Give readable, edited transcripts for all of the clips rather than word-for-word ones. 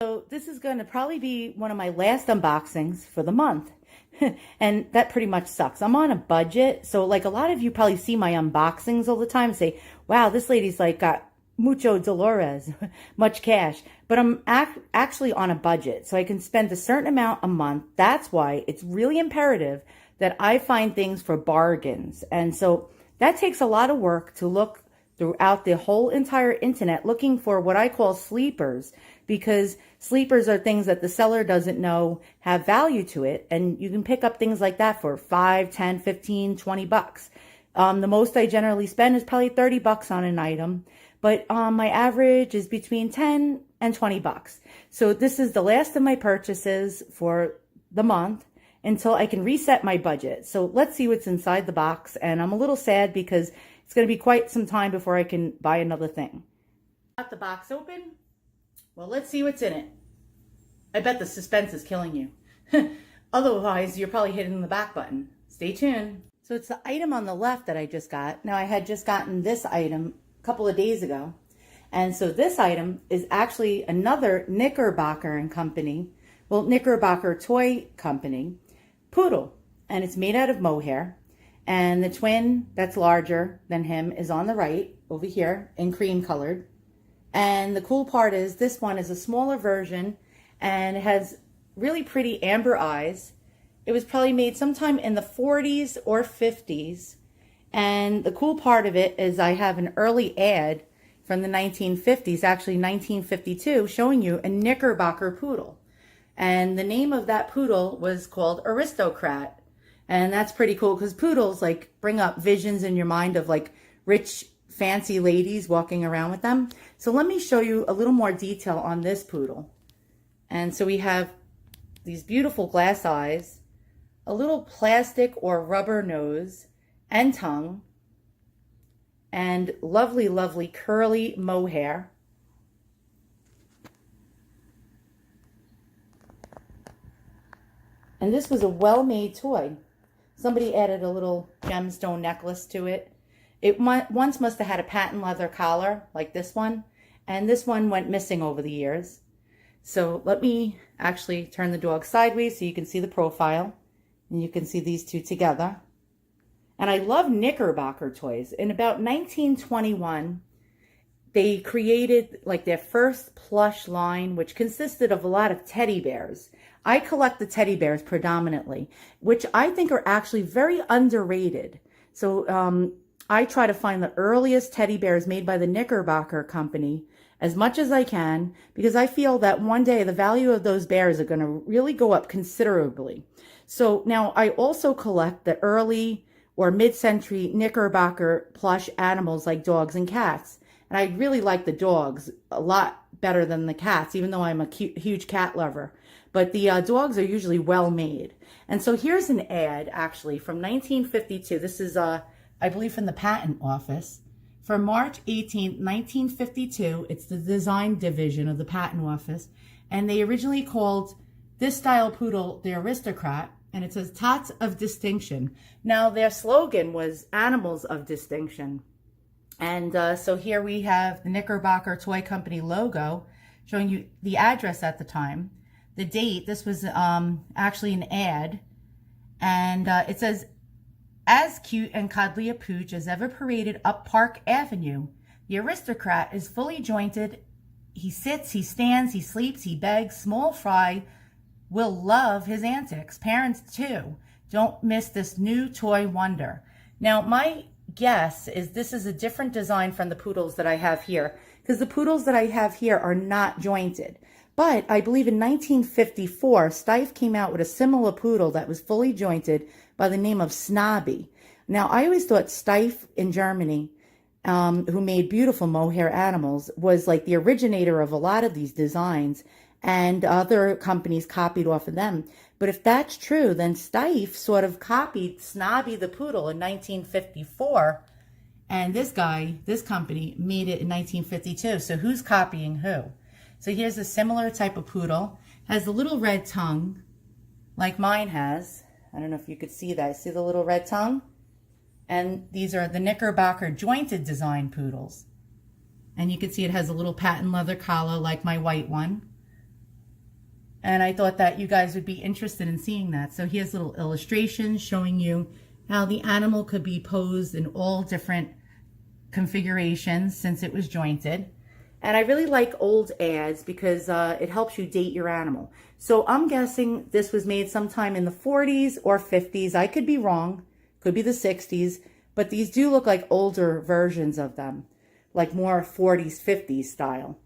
So this is going to probably be one of my last unboxings for the month. And that pretty much sucks. I'm on a budget. So like a lot of you probably see my unboxings all the time and say, wow, this lady's like got mucho Dolores, much cash. But I'm actually on a budget. So I can spend a certain amount a month. That's why it's really imperative that I find things for bargains. And so that takes a lot of work to look throughout the whole entire internet looking for what I call sleepers, because sleepers are things that the seller doesn't know have value to it, and you can pick up things like that for 5, 10, 15, 20 bucks. The most I generally spend is probably 30 bucks on an item, but my average is between 10 and 20 bucks. So this is the last of my purchases for the month until I can reset my budget. So let's see what's inside the box, and I'm a little sad because it's going to be quite some time before I can buy another thing. Got the box open? Well, let's see what's in it. I bet the suspense is killing you. Otherwise, you're probably hitting the back button. Stay tuned. So it's the item on the left that I just got. Now, I had just gotten this item a couple of days ago. And so this item is actually another Knickerbocker and Company, well, Knickerbocker toy company, poodle. And it's made out of mohair. And the twin that's larger than him is on the right over here in cream colored. And the cool part is this one is a smaller version and it has really pretty amber eyes. It was probably made sometime in the 40s or 50s. And the cool part of it is I have an early ad from the 1950s, actually 1952, showing you a Knickerbocker poodle. And the name of that poodle was called Aristocrat. And that's pretty cool because poodles like bring up visions in your mind of like rich, fancy ladies walking around with them. So let me show you a little more detail on this poodle. And so we have these beautiful glass eyes, a little plastic or rubber nose and tongue, and lovely, lovely curly mohair. And this was a well-made toy. Somebody added a little gemstone necklace to it. It once must have had a patent leather collar like this one, and this one went missing over the years. So let me actually turn the dog sideways so you can see the profile, and you can see these two together. And I love Knickerbocker toys. In about 1921, they created like their first plush line, which consisted of a lot of teddy bears. I collect the teddy bears predominantly, which I think are actually very underrated. So I try to find the earliest teddy bears made by the Knickerbocker company as much as I can, because I feel that one day the value of those bears are going to really go up considerably. So now I also collect the early or mid-century Knickerbocker plush animals like dogs and cats. And I really like the dogs a lot better than the cats, even though I'm a huge cat lover. But the dogs are usually well made. And so here's an ad actually from 1952. This is, I believe, from the patent office. For March 18th, 1952, it's the design division of the patent office. And they originally called this style poodle the Aristocrat. And it says Tots of Distinction. Now their slogan was Animals of Distinction. And so here we have the Knickerbocker Toy Company logo showing you the address at the time. The date, this was actually an ad, and it says, as cute and cuddly a pooch as ever paraded up Park Avenue, the Aristocrat is fully jointed. He sits, he stands, he sleeps, he begs. Small fry will love his antics. Parents too. Don't miss this new toy wonder. Now, my guess is this is a different design from the poodles that I have here, because the poodles that I have here are not jointed. But I believe in 1954, Steiff came out with a similar poodle that was fully jointed by the name of Snobby. Now, I always thought Steiff in Germany, who made beautiful mohair animals, was like the originator of a lot of these designs, and other companies copied off of them. But if that's true, then Steiff sort of copied Snobby the poodle in 1954, and this company made it in 1952. So who's copying who? So here's a similar type of poodle. Has a little red tongue, like mine has. I don't know if you could see that. See the little red tongue? And these are the Knickerbocker jointed design poodles. And you can see it has a little patent leather collar like my white one. And I thought that you guys would be interested in seeing that. So here's little illustrations showing you how the animal could be posed in all different configurations since it was jointed. And I really like old ads because it helps you date your animal. So I'm guessing this was made sometime in the 40s or 50s. I could be wrong. Could be the 60s. But these do look like older versions of them, like more 40s, 50s style.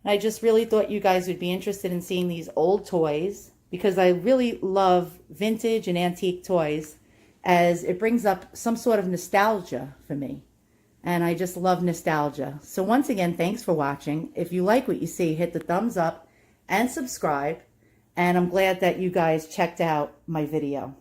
I just really thought you guys would be interested in seeing these old toys because I really love vintage and antique toys as it brings up some sort of nostalgia for me. And I just love nostalgia. So once again, thanks for watching. If you like what you see, hit the thumbs up and subscribe. And I'm glad that you guys checked out my video.